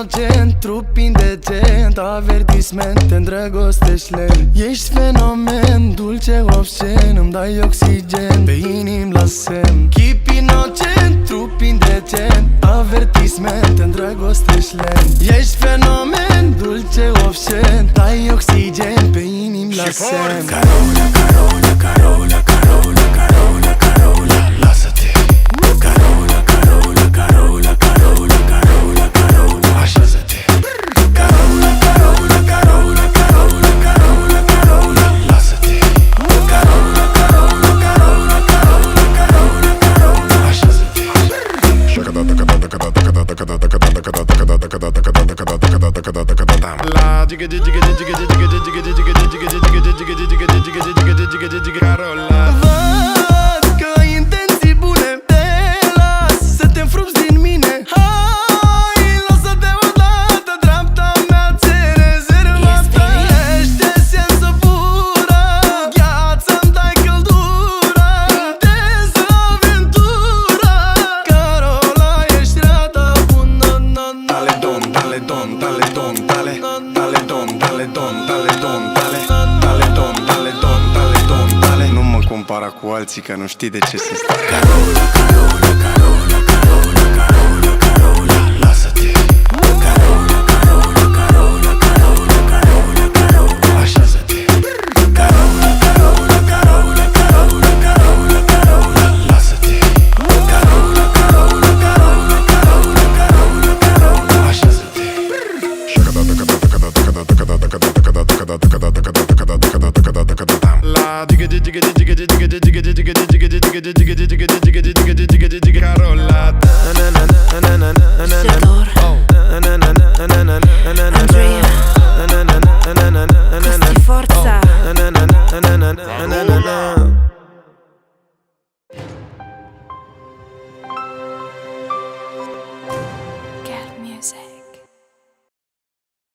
inocent, trup indecent, avertisment, te îndrăgostești lent. Ești fenomen, dulce obscen, îmi dai oxigen, pe inim la semn. Chip inocent, trup indecent, avertisment, te îndrăgostești lent. Ești fenomen, dulce obscen, dai oxigen, pe inim la semn. Carola, Carola, Carola, Carola, Carola, Carola, lasă-te. Carola, Carola, Carola, Carola, Carola, Carola, așează-te. Carola, Carola, Carola, Carola, Carola, Carola, lasă-te. Carola, Carola, Carola, Carola, Carola, Carola, așează-te. La giga giga giga giga giga giga giga giga giga giga giga giga giga Carola. Văd că ai intenții bune, te las să te înfrupți din mine. Hai, lasă-te odată, dreapta mea ți-e rezervată. Ești esență pură, gheață-mi dai căldură, intensă aventură. Carola, ești rada bună. Dale don, dale don, dale don, dale dale don, dale don, dale don, dale dale don, dale don, dale don, dale. Nu mă compara cu alții că nu știi de ce se stă. Carola, Carola, Carola, Carola, Carola, Carola, lasă-te. Carola, Carola, Carola, Carola, Carola, Carola, așează-te. Carola, Carola, Carola, Carola, Carola, Carola, lasă-te. Carola, Carola, Carola, Carola, Carola, Carola, așează-te. La giga giga giga giga giga giga giga giga giga giga giga giga